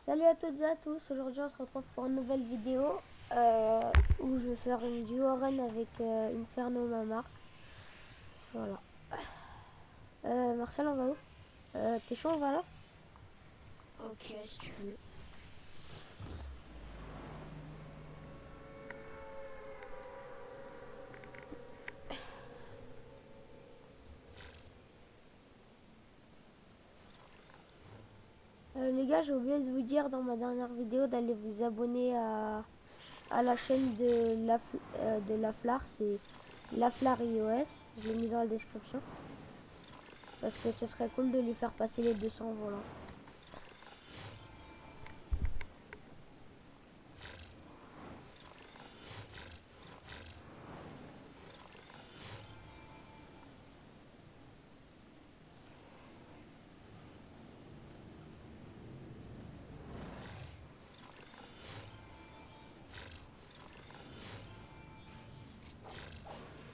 Salut à toutes et à tous, aujourd'hui on se retrouve pour une nouvelle vidéo où je vais faire une duo run avec Inferno Mars. Voilà. Marcel, on va où? T'es chaud, on va là? Ok, si tu veux. Les gars, j'ai oublié de vous dire dans ma dernière vidéo d'aller vous abonner à la chaîne de Laflar, c'est Laflar iOS, je l'ai mis dans la description. Parce que ce serait cool de lui faire passer les 200, voilà.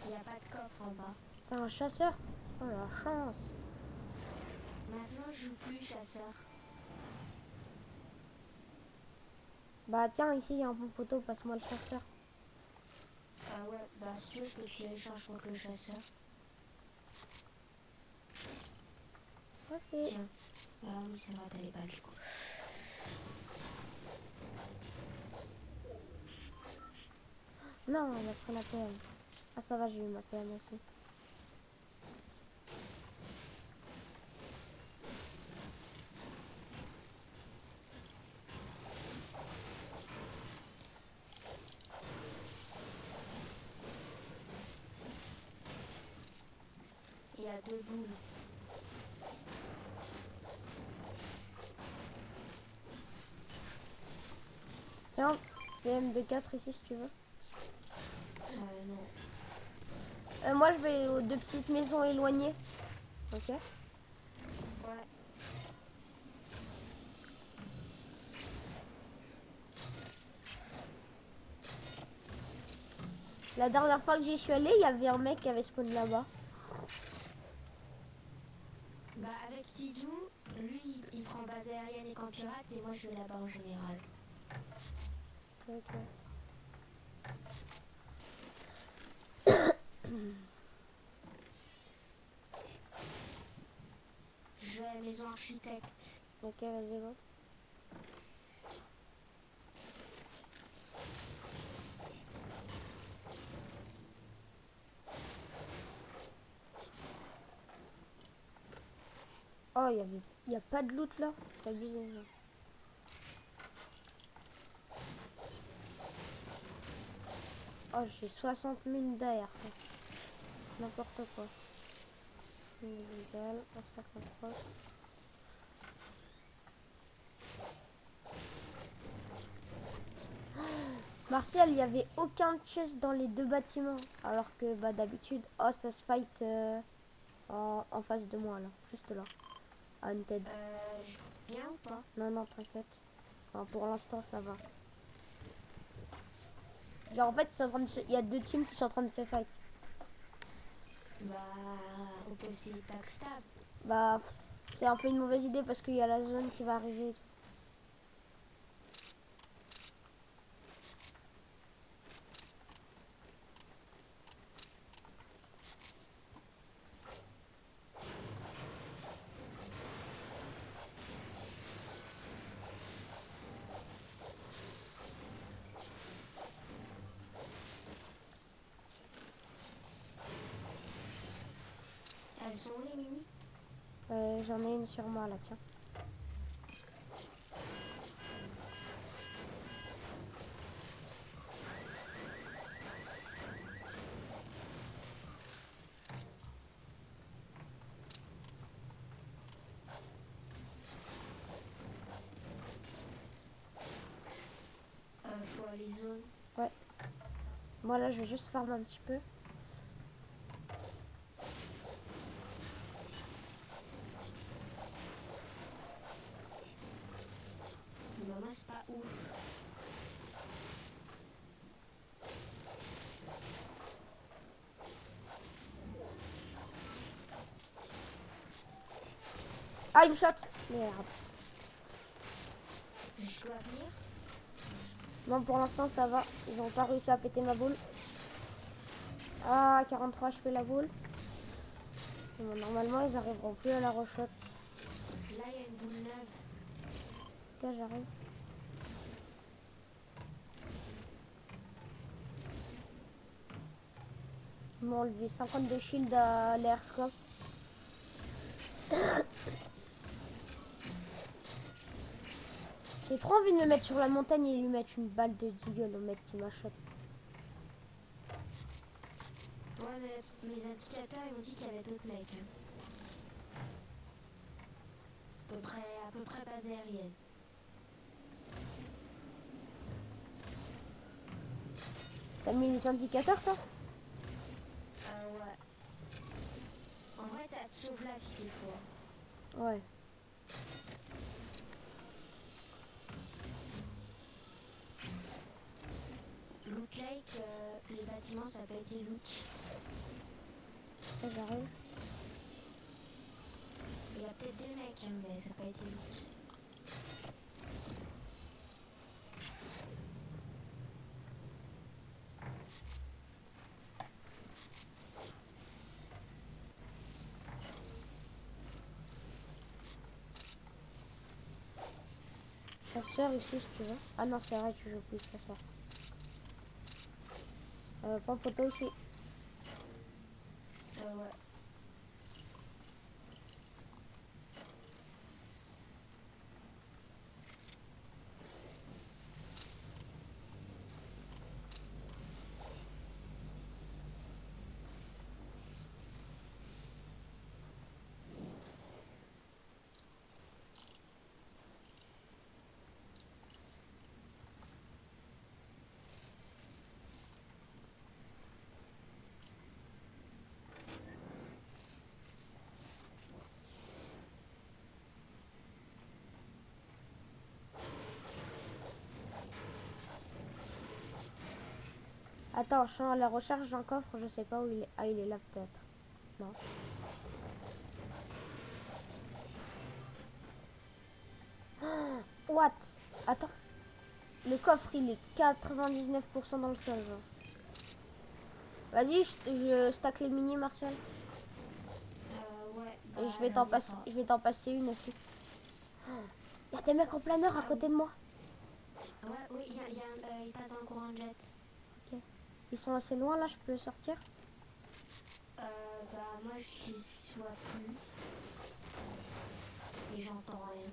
Il n'y a pas de coffre en bas. T'as un chasseur? Oh la chance! Maintenant, je joue plus chasseur. Bah tiens, ici il y a un bon poteau, passe-moi le chasseur. Ah ouais, bah si tu veux, je peux te l'échanger contre le chasseur. Merci. Tiens. Ah oui, c'est vrai, t'as les balles du coup. Non, il a pris la PM. Ah ça va, j'ai eu ma PM aussi. Il y a deux boules. Tiens, PM de 4 ici si tu veux. Non. Moi je vais aux deux petites maisons éloignées. Ok. Ouais. La dernière fois que j'y suis allée, il y avait un mec qui avait spawn là-bas. Bah avec Tidou, lui, il prend base aérienne et camp pirate et moi je vais là-bas en général. Ok. Je vais à la maison architecte. Ok, vas-y, va. Oh, il y a pas de loot là. C'est abusé. Là. Oh, j'ai 60 mines derrière. N'importe quoi. Illégal, instant contrôle. Martial, il n'y avait aucun chest dans les deux bâtiments. Alors que bah d'habitude, oh ça se fight en face de moi là. Juste là. À Unted. Je viens ou pas? Non, non, t'inquiète. Enfin, pour l'instant, ça va. Genre, en fait, il y a deux teams qui sont en train de se fight. Bah, on peut essayer de backstab. Bah, c'est un peu une mauvaise idée parce qu'il y a la zone qui va arriver et tout. Elles sont où les mini? J'en ai une sur moi là, tiens. Faut aller zone. Ouais. Moi là, je vais juste farmer un petit peu. Bah moi c'est pas ouf. Ah, il me shot. Merde. Je dois venir. Non, pour l'instant, ça va. Ils ont pas réussi à péter ma boule. Ah, 43 HP la boule. Bon, normalement, ils arriveront plus à la rochotte. Là, il y a une boule neuve. Ok, j'arrive. Ils m'ont enlevé 52 shields à l'airscope. J'ai trop envie de me mettre sur la montagne et lui mettre une balle de deagle au mec qui m'achète. Ouais, mais mes indicateurs, ils m'ont dit qu'il y avait d'autres mecs. Hein. À peu près base aérienne. T'as mis les indicateurs, toi? Ouais. En vrai, ça te sauve la vie des fois. Ouais. Loot Lake, les bâtiments, ça n'a pas été loot. Ok, j'arrive. Il y a peut-être des mecs, hein, mais ça n'a pas été loot. Chasseur ici, si tu veux. Ah non, c'est vrai, tu joues plus chasseur. Prends poteau aussi. Ouais. Attends, je suis à la recherche d'un coffre, je sais pas où il est. Ah, il est là peut-être. Non. What? Attends. Le coffre, il est 99% dans le sol, genre. Vas-y, je stack les mini, Martial. Ouais. Et Bah, j'en ai pas. je vais t'en passer une aussi. Il y a des mecs en planeur à côté de moi. Ouais, oui, il passe dans le courant de jet. Ok. Ils sont assez loin, là, je peux sortir. Bah, moi, je les vois plus. Et j'entends rien.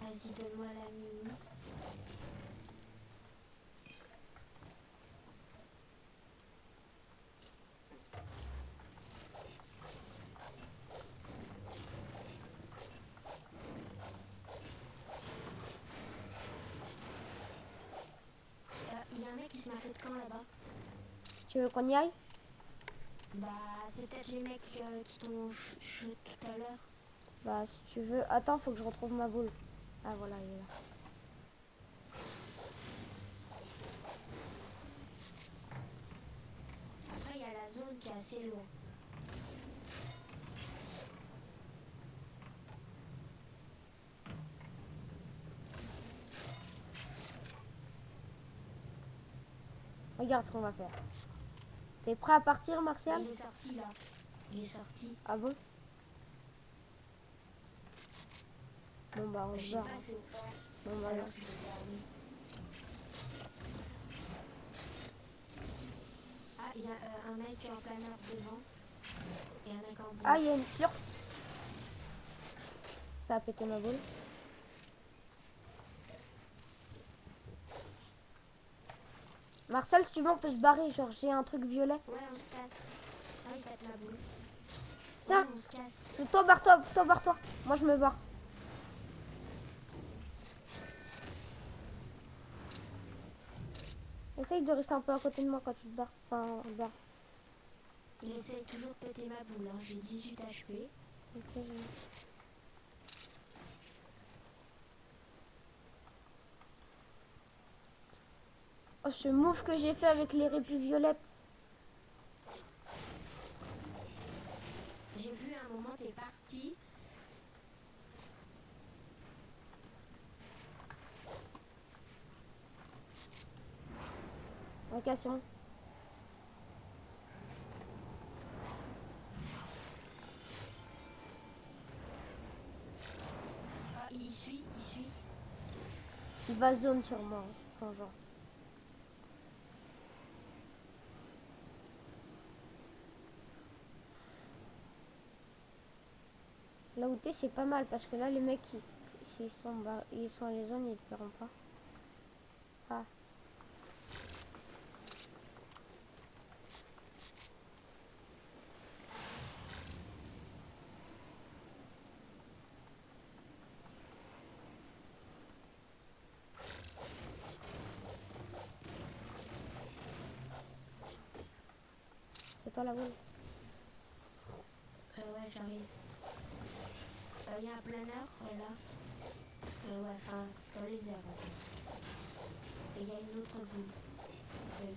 Vas-y, donne-moi la mini. Il y a un mec qui se m'a fait de camp là-bas. Tu veux qu'on y aille? Bah, c'est peut-être les mecs qui t'ont shoot tout à l'heure. Bah, si tu veux. Attends, faut que je retrouve ma boule. Ah, voilà, il est là. Après, il y a la zone qui est assez loin. Regarde ce qu'on va faire. T'es prêt à partir, Martial? Il est sorti là. Il est sorti. Ah bon? Bon, bah, on Je se sais barre. pas, Hein. c'est ouvert. Bon, bah, Alors, non. c'est ouvert, oui. Ah, il y a un mec en planeur devant. Et un mec en Ah, boule. il y a une slurp. Ça a pété ma boule. Marcel, si tu veux, on peut se barrer. Genre, j'ai un truc violet. Ouais, on se casse. Ah, il pète ma boule. Tiens, Ouais, on se casse. toi, barre-toi, toi, barre-toi. Moi, je me barre. Essaye de rester un peu à côté de moi quand tu te barres. Enfin, barre. Il essaye toujours de péter ma boule. Hein. J'ai 18 HP. Ok, j'ai- Oh, ce move que j'ai fait avec les répus violettes. J'ai vu un un moment, t'es parti. Ok, c'est bon. Ah, il suit, il suit. Il va zone sur moi. Enfin, genre. Là où t'es, c'est pas mal parce que là, les mecs, s'ils sont, ils sont à les zones, ils te verront pas. Ah. C'est toi la boule. Ouais, j'arrive. Il y a un planeur, là. Ouais, enfin, dans les airs, en fait. Et il y a une autre boule.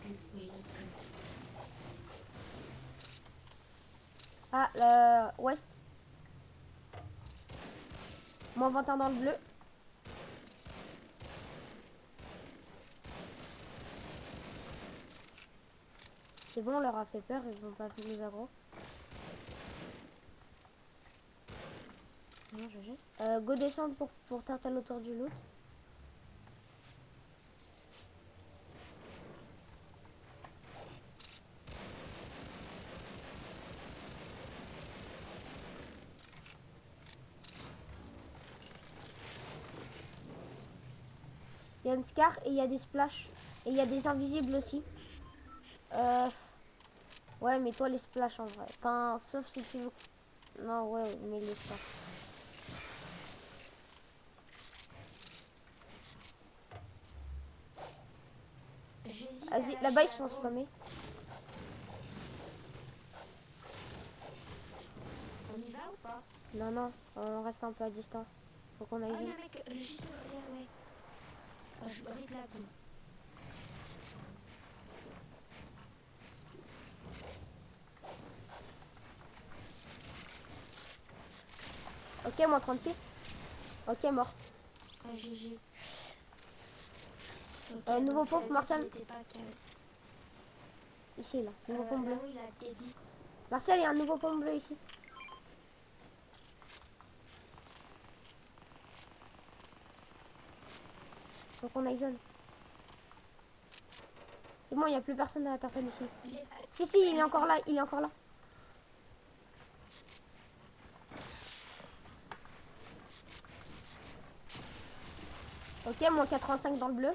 Bulle, oui, une autre bulle. Ah, le ouest. Moins 21 dans le bleu. C'est bon, on leur a fait peur, ils vont pas nous aggro. Non, go descendre pour turtle autour du loot. Il y a une scar et il y a des splash. Et il y a des invisibles aussi. Ouais, mais toi les splash en vrai. Enfin, sauf si tu veux. Non, ouais, mais les splash. J'hésite Vas-y, à là-bas lâcher ils sont aggro. spammés. On y va ou pas? Non, non, on reste un peu à distance. Faut qu'on aille Ah, il y a zone. un mec, juste derrière, ouais. Je bride la boule. Ok, moins 36. Ok, mort. Ah, GG. Ok, Nouveau donc ça pompe, veut dire Martial. qu'il était pas carré. Ici, là. Nouveau pompe bleu. Là où il a Teddy. Martial, il y a un nouveau pompe bleu ici. Faut qu'on aille zone. C'est bon, il n'y a plus personne dans la turtle ici. Si, si, il est encore là, il est encore là. Ok, moins 85 dans le bleu.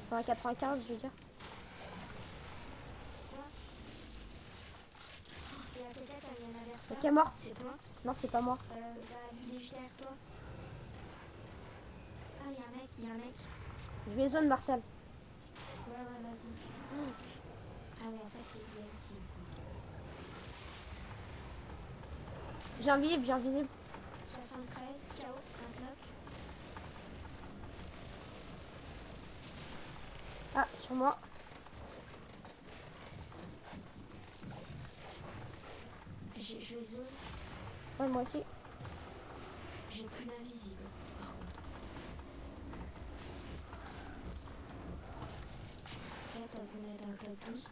Enfin, 95, je veux dire. Et à tes têtes, il y en a vers ça. Ok, mort. C'est toi? Non, c'est pas moi. Il est juste derrière toi. Ah, il y a un mec, il y a un mec. Je vais zone, Martial. Ouais, vas-y. Ah ouais, en fait, il est ici. J'ai un visible, j'ai un visible. 73, KO, un bloc. Ah, sur moi. Je vais zone. Ouais, moi aussi. J'ai plus d'invisible, par contre. Ok, toi, vous êtes dans le club 12.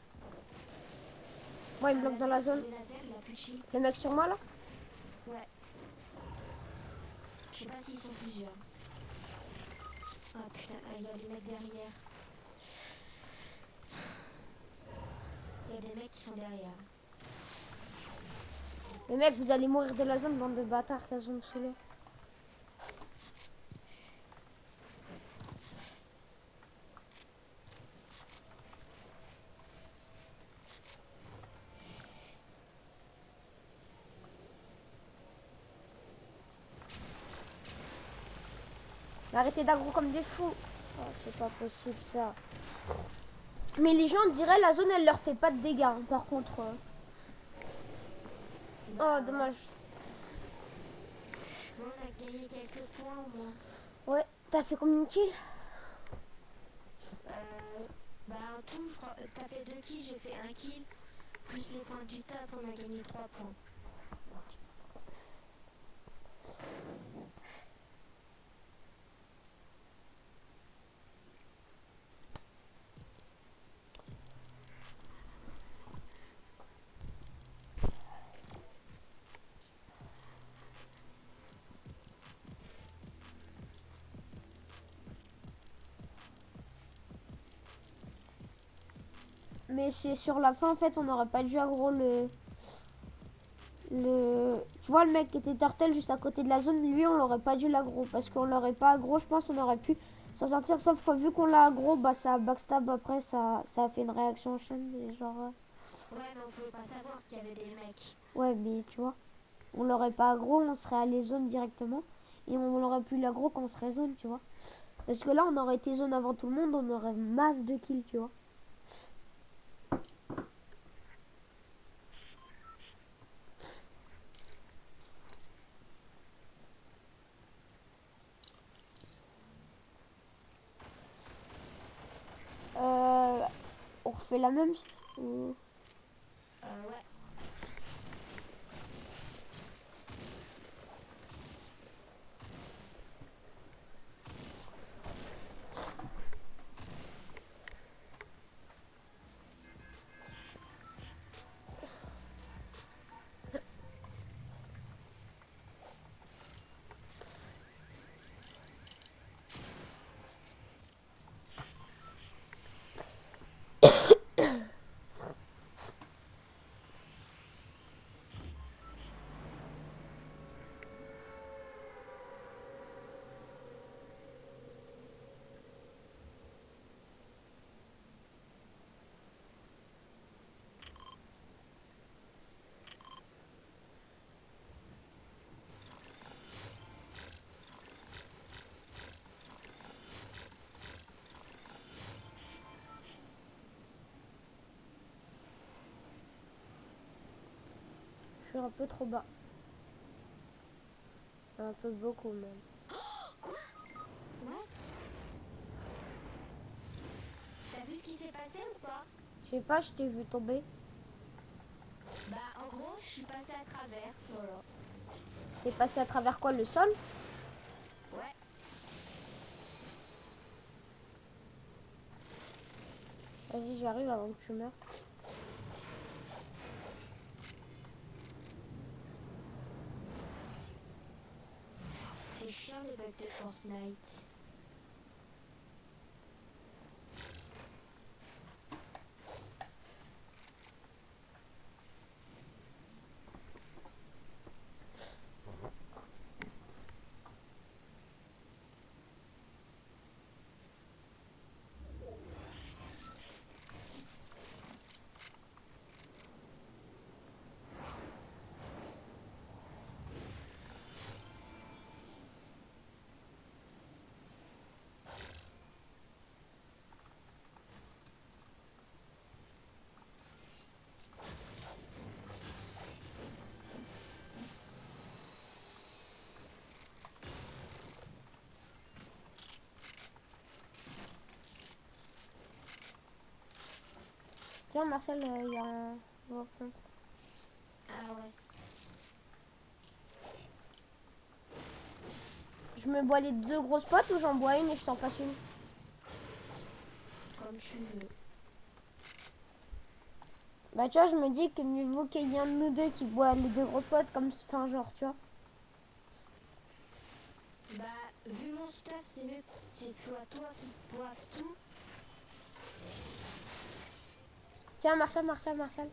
Moi, il me bloque dans la zone. Le laser, il a plus de shield. Le mec sur moi, là. Ouais. Je sais pas s'ils sont plusieurs. Ah putain, il y a des mecs derrière. Il y a des mecs qui sont derrière. Les mecs, vous allez mourir de la zone, bande de bâtards, la zone solo. Arrêtez d'aggro comme des fous. Oh, c'est pas possible ça. Mais les gens diraient la zone elle leur fait pas de dégâts hein, par contre. Oh dommage. Bon, on a gagné quelques points au moins. Ouais, t'as fait combien de kills? Bah en tout, je crois, t'as fait 2 kills, j'ai fait 1 kill. Plus les points du tap, on a gagné 3 points. mais c'est sur la fin, en fait, on n'aurait pas dû aggro Tu vois, le mec qui était turtle juste à côté de la zone, lui, on l'aurait pas dû l'aggro. Parce qu'on l'aurait pas aggro, je pense qu'on aurait pu s'en sortir. Sauf que vu qu'on l'a aggro, bah ça backstab après, ça a fait une réaction en chaîne. Et genre, Ouais, mais on pouvait pas savoir qu'il y avait des mecs. ouais, mais tu vois, on l'aurait pas aggro, on serait allé zone directement. Et on aurait pu l'aggro quand on serait zone, tu vois. Parce que là, on aurait été zone avant tout le monde, on aurait masse de kills, tu vois. On refait la même ou... Ouais. Je suis un peu trop bas. Un peu beaucoup même. What? T'as vu ce qui s'est passé ou pas? Je sais pas, je t'ai vu tomber. Bah, en gros, je suis passée à travers. Voilà. T'es passé à travers quoi, le sol? Ouais. Vas-y, j'arrive avant que tu meurs. C'est chiant les bugs de Fortnite. Tiens, Marcel, il y a un wafon. Ah ouais. Je me bois les 2 grosses potes ou j'en bois une et je t'en passe une? Comme tu veux. Bah, tu vois, je me dis que mieux vaut qu'il y ait un de nous deux qui boit les 2 grosses potes comme... Enfin, genre, tu vois. Bah, vu mon stuff, c'est mieux que ce soit toi qui boives tout. Tiens, Marcel, Marcel, Marcel.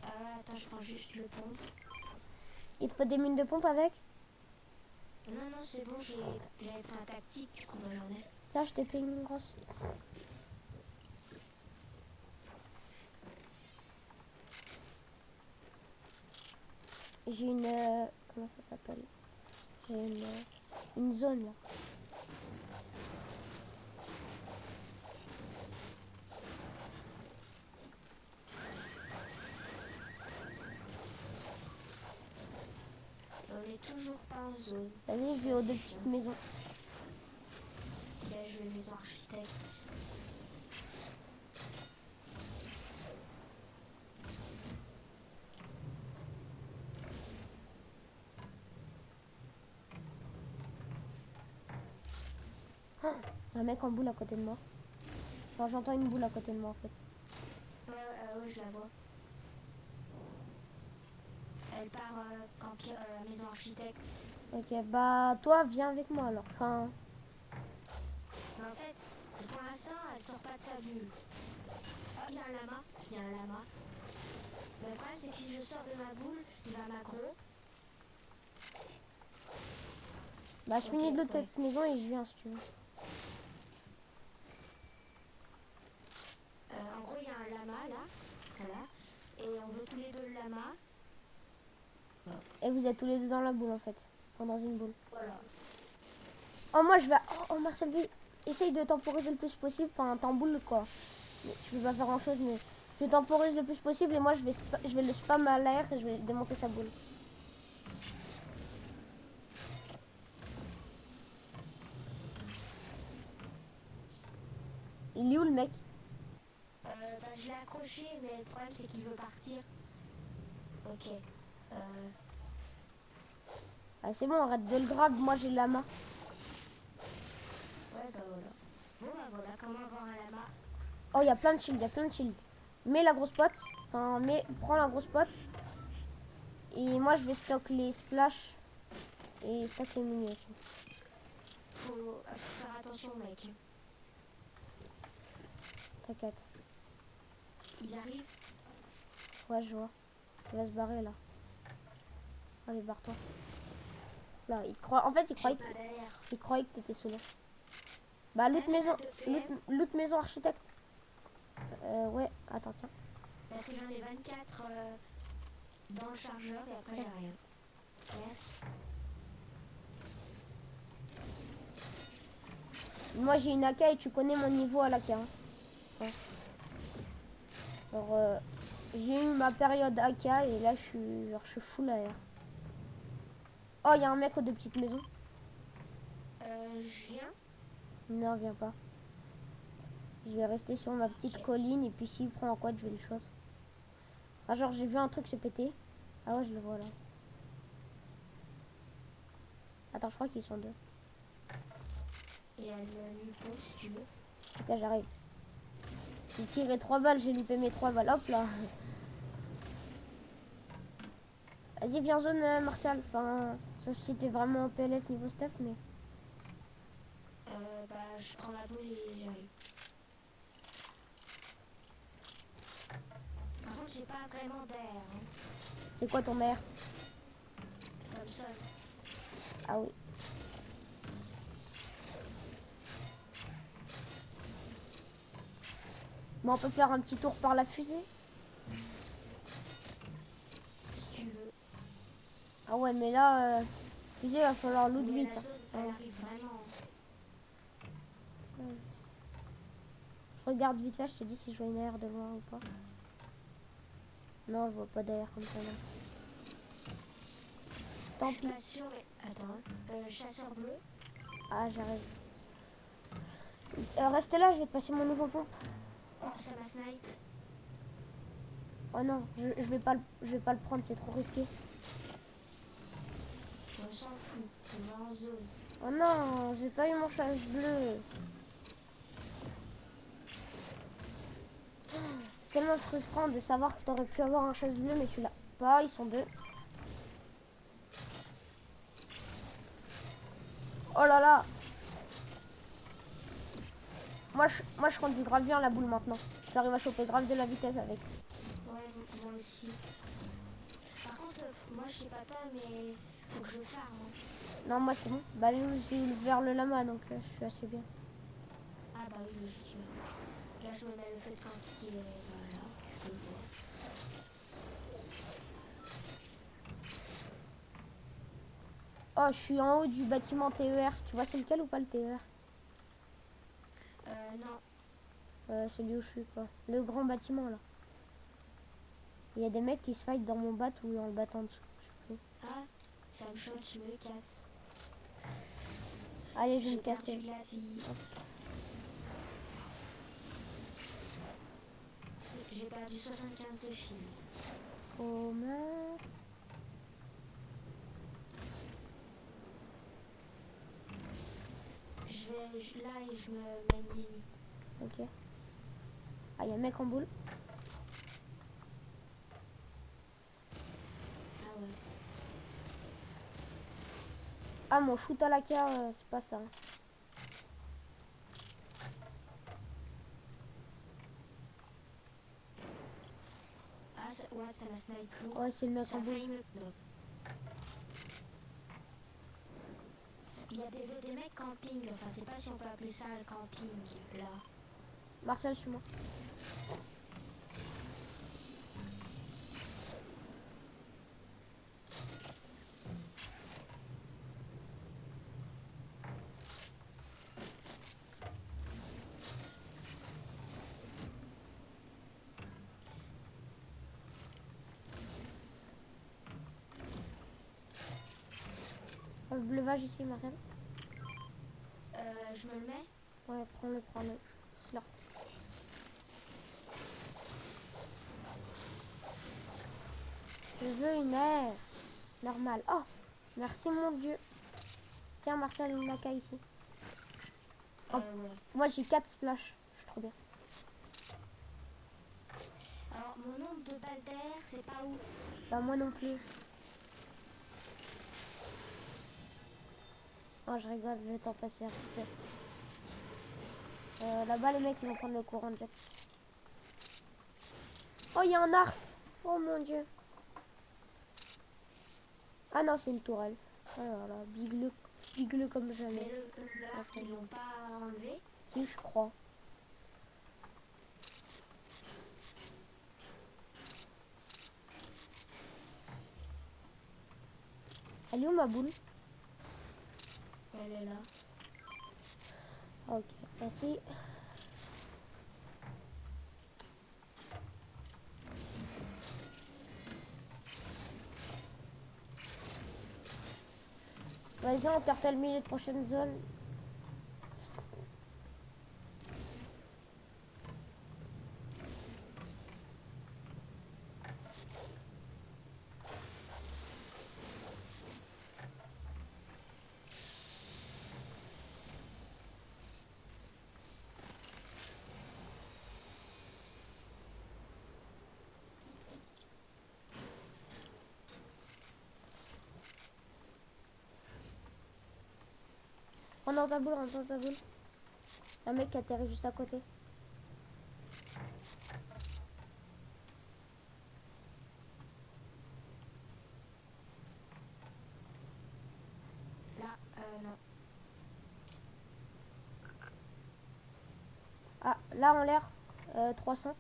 Attends, je prends juste le pompe. Il te faut des mines de pompe avec? Non, non, c'est bon, j'avais fait un tactique, du coup, bah, j'en ai. Tiens, je t'ai payé une grosse. J'ai une... comment ça s'appelle? J'ai une zone, là. On est toujours pas en zone. Vas-y, je vais aux 2 petites maisons. Là, je vais maison architecte. Oh, un mec en boule à côté de moi. Enfin, j'entends une boule à côté de moi, en fait. Ouais, je la vois. Elle part maison architecte. Ok, bah, toi, viens avec moi, alors. Enfin... Mais en fait, pour l'instant, elle sort pas de sa bulle. il y a un lama. Il y a un lama. Mais le problème, c'est que si je sors de ma boule, il va m'aggro. Bah, je Ok, finis de l'autre ouais. cette maison et je viens si tu veux. En gros, il y a un lama là. Voilà. Et on veut tous les deux le lama. Et vous êtes tous les deux dans la boule en fait. Enfin, dans une boule. Voilà. Oh, moi je vais. Oh, Marcel, essaye de temporiser le plus possible. Enfin, t'en boule quoi. Mais tu peux pas faire grand chose, mais je temporise le plus possible et moi je vais le spam à l'air et je vais démonter sa boule. Il est où le mec? Bah, je l'ai accroché, mais le problème, c'est qu'il veut partir. Ok. Ah, c'est bon, arrête de le grab, moi j'ai la main. Ouais, bah voilà. Bon, bah voilà, comment avoir un lama? Oh, il y a plein de shields, il y a plein de shields. Mets la grosse pote. Enfin, prends la grosse pote. Et moi je vais stock les splash et stock les mini aussi. Faut faire attention, mec. T'inquiète. Il arrive. Ouais, je vois. Il va se barrer là. Allez, barre-toi. Là, en fait, il croyait J'ai pas d'air. il croyait que t'étais solo. Bah, l'autre maison, l'autre maison architecte. Ouais, attends, tiens. Parce que j'en ai 24 dans le chargeur et après j'ai rien. Merci. Moi j'ai une AK et tu connais mon niveau à l'AK. Hein. Ouais. Alors, j'ai eu ma période AK et là je suis full AR. Oh, il y a un mec aux deux petites maisons. Je viens. Non, viens pas. Je vais rester sur ma petite colline et puis s'il prend en quad, je vais le shot. Ah, genre j'ai vu un truc se péter. Ah ouais, je le vois là. Attends, je crois qu'ils sont deux. Il y a le Nupo si tu veux. Ok, j'arrive. J'ai tiré 3 balles, j'ai loupé mes 3 balles. Hop là. Vas-y, viens zone Martial. Enfin, sauf si t'es vraiment en PLS niveau stuff, mais... Bah je prends la boule et j'arrive. Par contre j'ai pas vraiment d'air. Hein. C'est quoi ton maire? Comme ça. Ah oui. Bon, on peut faire un petit tour par la fusée. Si tu veux. Ah ouais, mais là, fusée, va falloir loot Mais vite. la zone, elle arrive vraiment. Ouais. Je regarde vite fait, je te dis si je vois une AR de loin ou pas. Non, je vois pas d'AR comme ça, non. Tant Je suis pis. pas sûre, mais attends. Chasseur bleu. Ah, j'arrive. Reste là, je vais te passer mon nouveau pompe. Oh, ça m'a snipe. Oh non, je vais pas le prendre, c'est trop risqué. On s'en fout. On va en zone. Oh non, j'ai pas eu mon chasse bleu. C'est tellement frustrant de savoir que t'aurais pu avoir un chasse bleu, mais tu l'as pas. Ils sont deux. Oh là là. Moi, je conduis grave bien la boule maintenant. J'arrive à choper grave de la vitesse avec. Ouais, moi aussi. Par contre, moi je sais pas toi, mais faut que je farme. Hein. Non, moi c'est bon. Bah, j'ai ouvert le lama, donc je suis assez bien. Ah bah oui, logiquement. Là, je me mets le feu de camp qui est voilà, je le vois. Oh, je suis en haut du bâtiment TER. Tu vois c'est lequel ou pas le TER? Non. Celui où je suis quoi. Le grand bâtiment là. Il y a des mecs qui se fight dans mon bat ou dans le bat en dessous. Je sais plus. Ah, ça me choque, je me casse. Allez, je vais J'ai me casser. perdu la vie. J'ai perdu 75 de shield. Oh mince. Je vais là et je me mets une mini. Ok. Ah, il y a un mec en boule. Ah ouais. Ah, mon shoot à la carte, c'est pas ça. snipe lourd. Ouais, c'est le mec Ça en a boule. failli me knock. Il y a des mecs camping, enfin je sais pas si on peut appeler ça le camping là. Martial, suis-moi. Bleuvage ici, Martial. Je me le mets. Ouais, prends-le, prends-le. Slurp. Je veux une aire. Normale. Oh, merci mon Dieu. Tiens, Martial, une maca ici. Oh. Ouais. Moi, j'ai 4 splash. Je suis trop bien. Alors mon nombre de balles d'air, c'est pas ouf. Bah, moi non plus. Oh, je rigole, je vais t'en passer un petit peu. Là-bas, les mecs, ils vont prendre le courant de jet. Oh, il y a un arc. Oh mon Dieu. Ah non, c'est une tourelle. Alors là, bigleux comme Mais jamais. l'arc, ils l'ont pas enlevé. Si, je crois. Elle est où ma boule? Elle est là. Ok, merci. Vas-y, on turtle les prochaines zones. Rentre dans ta boule, rentre dans ta boule. Un mec qui atterrit juste à côté. Là, non. Ah, là en l'air, 300.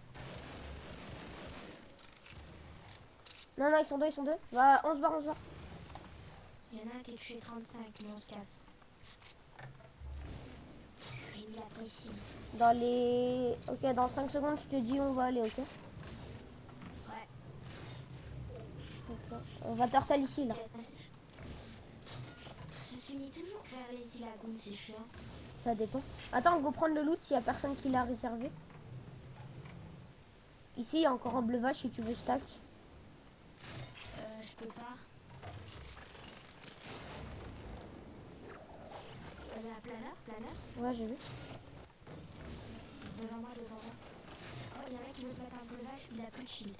Non, non, ils sont deux, ils sont deux. Bah, on se barre, on se barre. Il y en a un qui est touché 35, mais on se casse. Je lui ai mis la pression. Dans les... Ok, dans 5 secondes, je te dis où on va aller, ok? Ouais. Ok. On va turtle ici, là. Ça se finit toujours vers les îles Lagoon, c'est chiant. Ça dépend. Attends, go prendre le loot s'il y a personne qui l'a réservé. Ici, il y a encore un bleuvage si tu veux stack. Je peux pas. Il y a un planeur. Ouais, j'ai vu. Devant moi. Oh, il y en a qui veut se mettre un breuvage, il a plus de shield.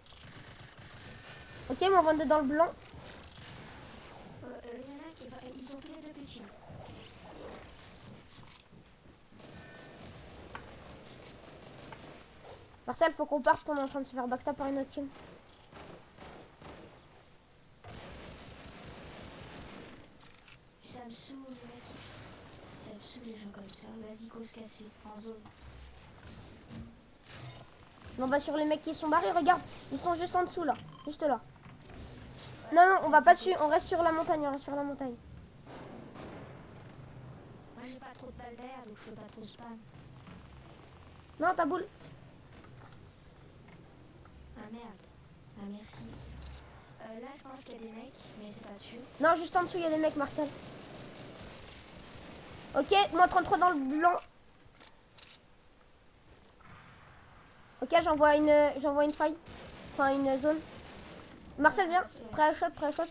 Ok, moi, on rentre dans le blanc. Il y en a qui... Ils ont tous les deux plus de shield. Marcel, faut qu'on parte, on est en train de se faire backstab par une autre team. Ça me saoule, mec. Ça me saoule les gens comme ça. Vas-y, go se casser, en zone. On va sur les mecs qui sont barrés, regarde. Ils sont juste en dessous, là. Juste là. Non, non, on va pas dessus, on reste sur la montagne, on reste sur la montagne. Moi, j'ai pas trop de balles d'air, donc je peux pas trop spam. Non, ta boule. Ah merde. Ah merci. Là, je pense qu'il y a des mecs, mais c'est pas sûr. Non, juste en dessous, il y a des mecs, Martial. Ok, moi 33 dans le blanc. Ok, j'envoie une faille. Enfin, une zone. Marcel, viens. Prêt à shot, prêt à shot.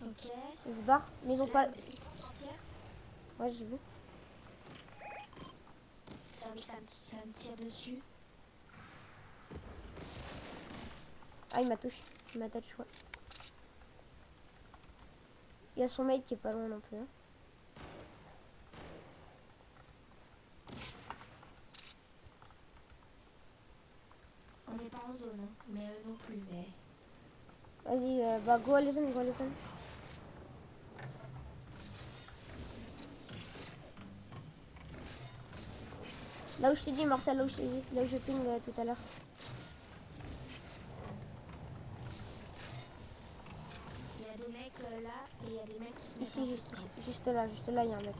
Ok. Ils se barrent, mais ils ont pas... Est-ce qu'ils font entière? Ouais, j'ai vu. Ça me tire dessus. Ah, il m'a touché. Il m'a touché, ouais. Il y a son mate qui est pas loin non plus. Hein. zone, hein. Mais eux non plus, mais... Vas-y, bah go à les zones, go à les zones. Là où je t'ai dit, Marcel, là où je t'ai dit, là où je ping tout à l'heure. Il y a des mecs là, et il y a des mecs qui se mettent Ici, en juste feu. juste là, il y a un mec.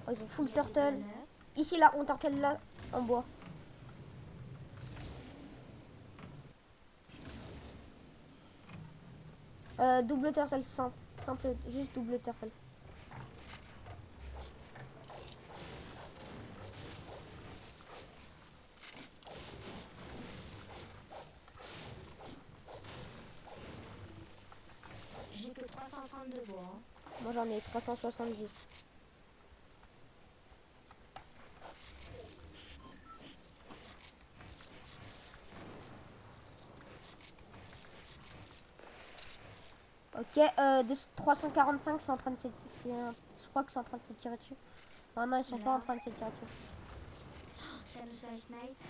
Oh, ils ont full Il y a des turtle. planeurs. Ici, là, on turtle là, en bois. Double turtle, simple, juste double turtle. J'ai que 332 bois. Hein. Moi, j'en ai 370. Ok, de 345, c'est en train de se... Je crois que c'est en train de se tirer dessus. Ah non, ils sont Là. pas en train de se tirer dessus. Ça nous snipe.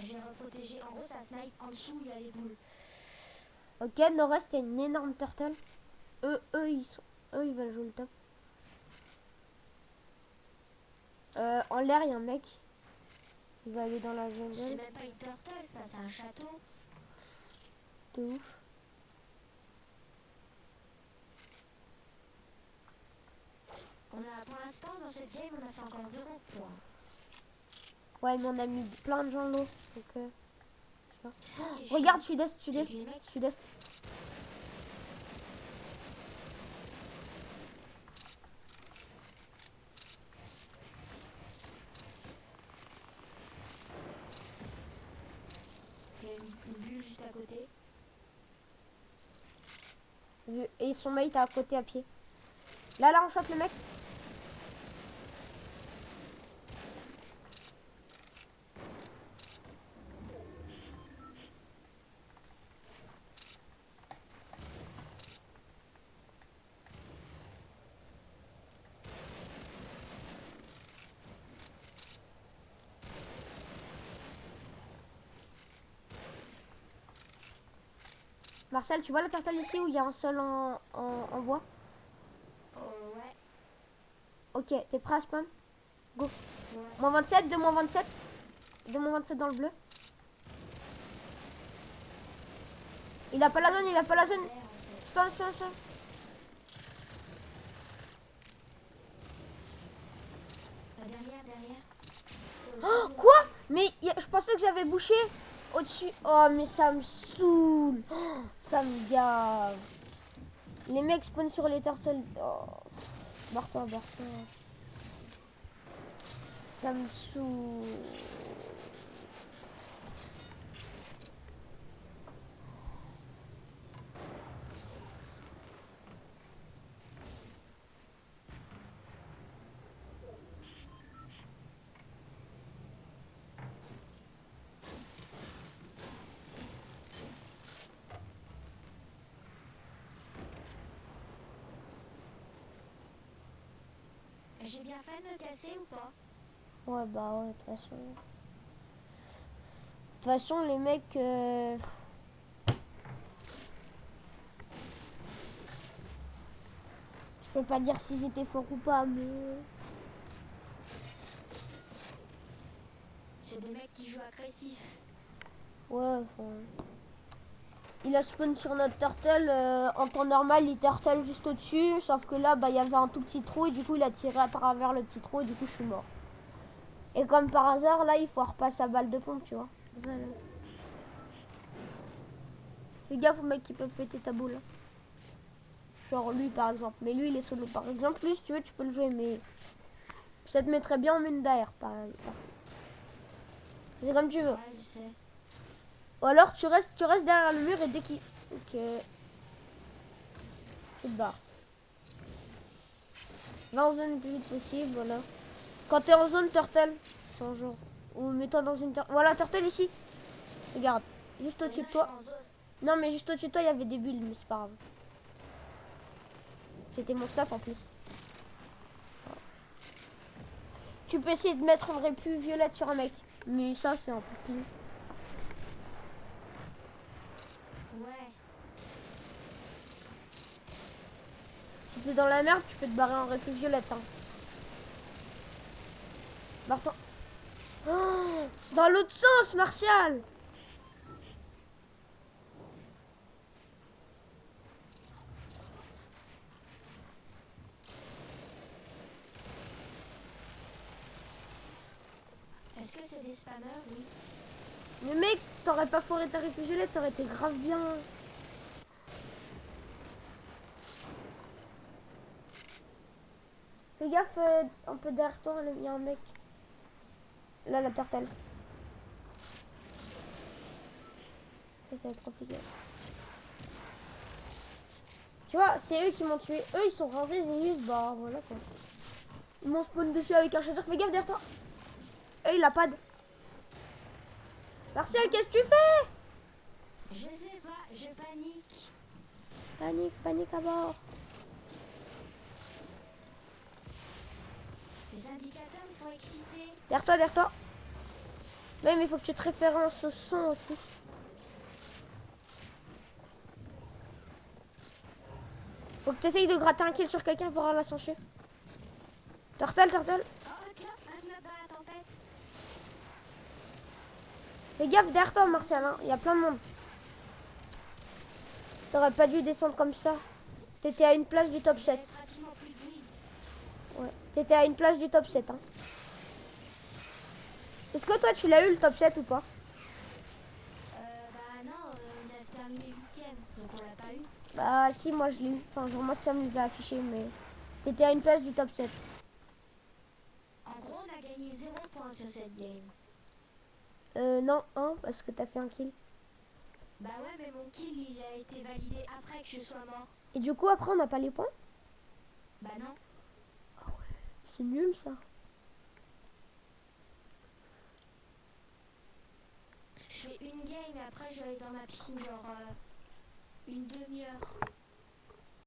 J'ai reprotégé. En gros, ça snipe. En dessous, il y a les boules. Ok, nord-est, il y a une énorme turtle. Eux, ils veulent jouer le top. En l'air, il y a un mec. Il va aller dans la C'est jungle. même pas une turtle, ça, c'est un château. De ouf. On a, pour l'instant, dans cette game, on a fait encore 0 points. Ouais, mais on a mis plein de gens l'eau. Donc, C'est ça qui est regarde, chiant. sud-est, C'est sud-est, que les mecs, sud-est. il y a une bulle juste à côté. Et son mate à côté à pied. Là, on chope le mec. Marcel, tu vois la turtle ici où il y a un sol en bois? Oh, ouais. Ok, t'es prêt à spawn? Go. Ouais. Moins 27, 2 moins 27. 2 moins 27 dans le bleu. Il a pas la zone, il a pas la zone. Vert, en fait. Spawn, spawn, spawn. Derrière. Oh, quoi? Mais je pensais que j'avais bouché au-dessus. Oh, mais ça me saoule. Oh, ça me gave. Les mecs spawn sur les turtles. Oh. Barre-toi, barre-toi. Ça me saoule. J'ai bien fait de me casser ou pas? Ouais, bah ouais, de toute façon. De toute façon, les mecs. Je peux pas dire s'ils étaient forts ou pas, mais. C'est des mecs qui jouent agressif. Ouais, enfin. Il a spawn sur notre turtle. En temps normal, il turtle juste au-dessus. Sauf que là, bah, il y avait un tout petit trou. Et du coup, il a tiré à travers le petit trou. Et du coup, je suis mort. Et comme par hasard, là, il faut repasser à balle de pompe, tu vois. Ça, là. Fais gaffe aux mecs qui peuvent péter ta boule. Genre lui, par exemple. Mais lui, il est solo. Par exemple, lui, si tu veux, tu peux le jouer. Mais ça te mettrait bien en mine derrière. C'est comme tu veux. Ouais, je sais. Ou alors, tu restes derrière le mur et dès qu'il... Ok. Tu te barres. Va en zone le plus vite possible, voilà. Quand t'es en zone turtle, enfin, genre, ou mets-toi dans une turtle. Voilà, turtle ici. Regarde, juste au-dessus de toi. Non, mais juste au-dessus de toi, il y avait des bulles, mais c'est pas grave. C'était mon stuff en plus. tu peux essayer de mettre une répue violette sur un mec. Mais ça, c'est un peu plus. Ouais. Si t'es dans la merde, tu peux te barrer en répue violette. Hein. Barre-toi. Oh, dans l'autre sens, Martial. Est-ce que c'est des spammers? Oui. Mais mec, t'aurais pas foiré ta répue violette, t'aurais été grave bien. Fais gaffe, un peu derrière toi, il y a un mec. Là, la turtle. Ça va être compliqué. Tu vois, c'est eux qui m'ont tué. Eux, ils sont rasés, c'est juste, bah voilà quoi. Ils m'ont spawn dessus avec un chasseur. Fais gaffe derrière toi. Eux, il a pas de. Martial, qu'est-ce que tu fais? Je sais pas, je panique. Panique, panique à bord. Les indicateurs, ils sont excités. Derrière toi, derrière toi. Même, il faut que tu te références au son aussi. Faut que tu essayes de gratter un kill sur quelqu'un pour avoir la censure. Turtle, turtle. Oh, un knock dans la tempête. Fais gaffe derrière toi, Martial. Hein. Il y a plein de monde. T'aurais pas dû descendre comme ça. T'étais à une place du top 7. Pratiquement plus de vie. Ouais. T'étais à une place du top 7. Hein. Est-ce que toi, tu l'as eu le top 7 ou pas? Bah non, on a terminé 8ème, donc on l'a pas eu. Bah si, moi je l'ai eu. Enfin, genre, moi ça me les a affichés, mais t'étais à une place du top 7. En gros, on a gagné 0 points sur cette game. Non, 1 parce que t'as fait un kill. Bah ouais, mais mon kill, il a été validé après que je sois mort. Et du coup, après, on n'a pas les points? Bah non. C'est nul ça. Je fais une game et après je vais aller dans ma piscine, genre une demi-heure.